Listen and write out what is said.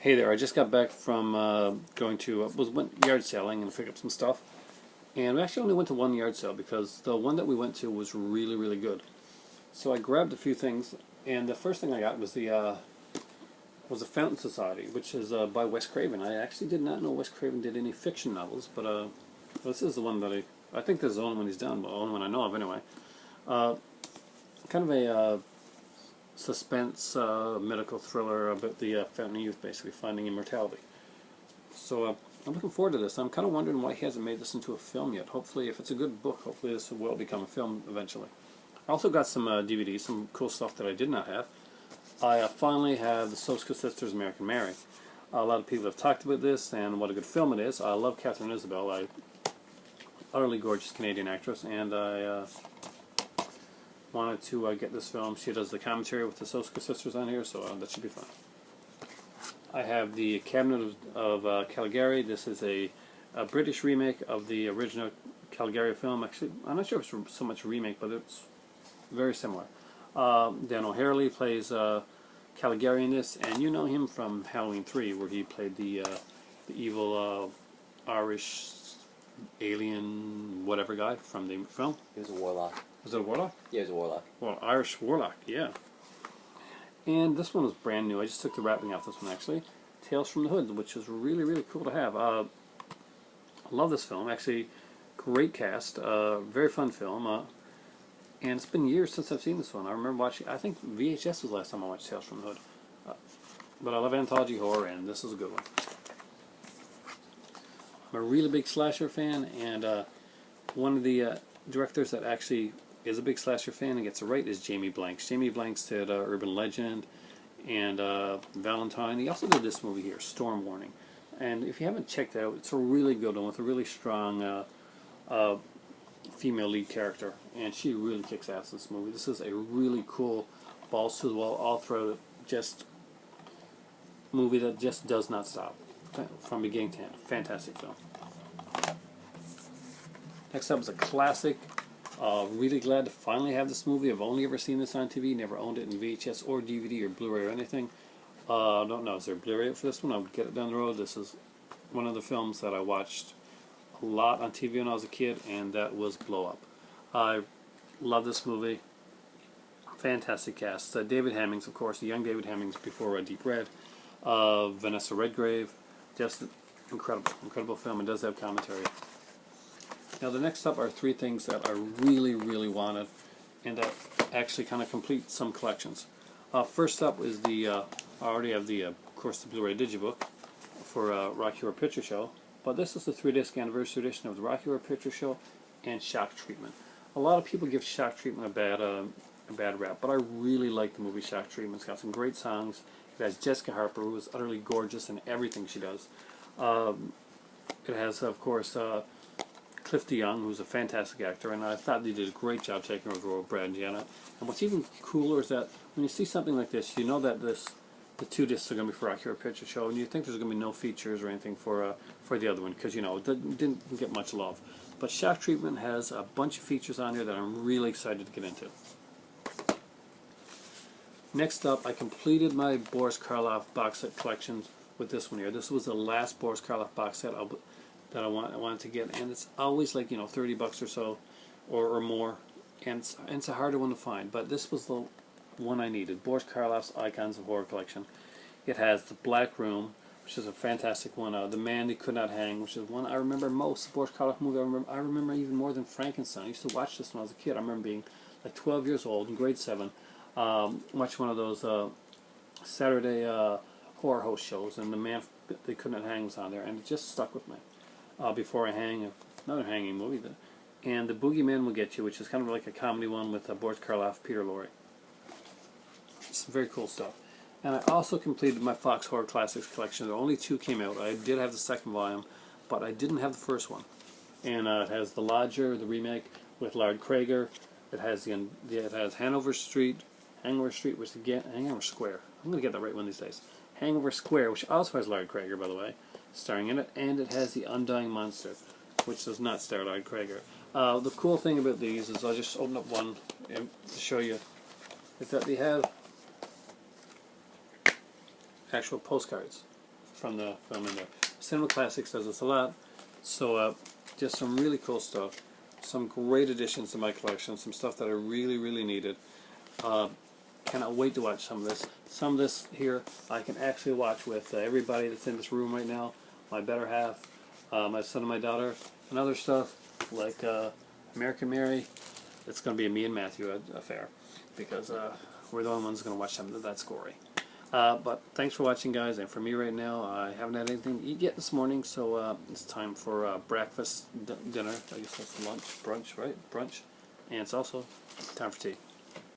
Hey there, I just got back from going to, went yard selling and pick up some stuff. And we actually only went to one yard sale because the one that we went to was really, really good. So I grabbed a few things, and the first thing I got was the Fountain Society, which is by Wes Craven. I actually did not know Wes Craven did any fiction novels, but this is the one that I think this is the only one he's done, but the only one I know of anyway. Uh, Kind of a suspense medical thriller about the fountain youth basically finding immortality. So I'm looking forward to this. I'm kind of wondering why he hasn't made this into a film yet. Hopefully, if it's a good book, hopefully this will become a film eventually. I also got some DVDs, some cool stuff that I did not have. I finally have the Soska Sisters' American Mary. A lot of people have talked about this and what a good film it is. I love Catherine Isabelle, utterly gorgeous Canadian actress, and I wanted to get this film. She does the commentary with the Soska Sisters on here, so that should be fun. I have the Cabinet of Calgary. This is a British remake of the original Calgary film. Actually, I'm not sure if it's so much a remake, but it's very similar. Dan O'Harley plays Calgary in this, and you know him from Halloween 3, where he played the evil Irish alien whatever guy from the film. He was a warlock. Was it a warlock? Yeah, he was a warlock. Well, Irish warlock, yeah. And this one was brand new. I just took the wrapping off this one, actually. Tales from the Hood, which is really, really cool to have. I love this film. Actually, great cast. Very fun film. And it's been years since I've seen this one. I remember watching, I think VHS was the last time I watched Tales from the Hood. But I love anthology horror, and this is a good one. I'm a really big slasher fan, and one of the directors that actually is a big slasher fan and gets it right is Jamie Blanks. Jamie Blanks did Urban Legend and Valentine. He also did this movie here, Storm Warning. And if you haven't checked it out, it's a really good one with a really strong female lead character. And she really kicks ass in this movie. This is a really cool, balls to the wall, all throughout, just movie that just does not stop from beginning to end. Fantastic film. Next up is a classic. Really glad to finally have this movie. I've only ever seen this on TV, never owned it in VHS or DVD or Blu-ray or anything. I don't know, is there a Blu-ray for this one? I'll get it down the road. This is one of the films that I watched a lot on TV when I was a kid, and that was Blow Up. I love this movie. Fantastic cast. David Hemmings, of course, the young David Hemmings before Deep Red. Vanessa Redgrave. Just incredible, incredible film. It does have commentary. Now the next up are three things that I really, really wanted, and that actually kind of complete some collections. First up is I already have of course, the Blu-ray Digibook for Rocky Horror Picture Show, but this is the 3-disc anniversary edition of the Rocky Horror Picture Show and Shock Treatment. A lot of people give Shock Treatment a bad rap, but I really like the movie Shock Treatment. It's got some great songs. It has Jessica Harper, who is utterly gorgeous in everything she does. It has, of course, Cliff DeYoung, who's a fantastic actor, and I thought they did a great job taking over the role of Brad and Janet. And what's even cooler is that when you see something like this, you know that the 2 discs are going to be for Rocky Horror Picture Show, and you think there's going to be no features or anything for the other one, because, you know, it didn't get much love. But Shock Treatment has a bunch of features on here that I'm really excited to get into. Next up, I completed my Boris Karloff box set collections with this one here. This was the last Boris Karloff box set that I wanted to get, and it's always like, you know, $30 or so, or more, and it's a harder one to find. But this was the one I needed. Boris Karloff's Icons of Horror collection. It has The Black Room, which is a fantastic one. The Man They Could Not Hang, which is one I remember most. The Boris Karloff movie I remember even more than Frankenstein. I used to watch this when I was a kid. I remember being like 12 years old in grade 7. Watch one of those Saturday horror host shows, and The Man They Could Not Hang was on there, and it just stuck with me. Before I Hang, another hanging movie, and The Boogeyman Will Get You, which is kind of like a comedy one with Boris Karloff, Peter Lorre. It's very cool stuff. And I also completed my Fox Horror Classics collection. There only 2 came out. I did have the second volume, but I didn't have the first one. And it has The Lodger, the remake with Lard Krager. It has Hanover Street, which again, Hanover Square. I'm going to get that right one of these days. Hangover Square, which also has Lard Krager, by the way, starring in it, and it has The Undying Monster, which does not star Lard Krager. The cool thing about these is I'll just open up one to show you, is that they have actual postcards. from the film in there. Cinema Classics does this a lot. So just some really cool stuff. Some great additions to my collection. Some stuff that I really, really needed. Cannot wait to watch some of this. Some of this here I can actually watch with everybody that's in this room right now. My better half, my son and my daughter, and other stuff like American Mary. It's going to be a me and Matthew affair because we're the only ones going to watch something that's gory. But thanks for watching, guys. And for me right now, I haven't had anything to eat yet this morning, so it's time for breakfast, dinner. I guess that's lunch, brunch, right? Brunch. And it's also time for tea.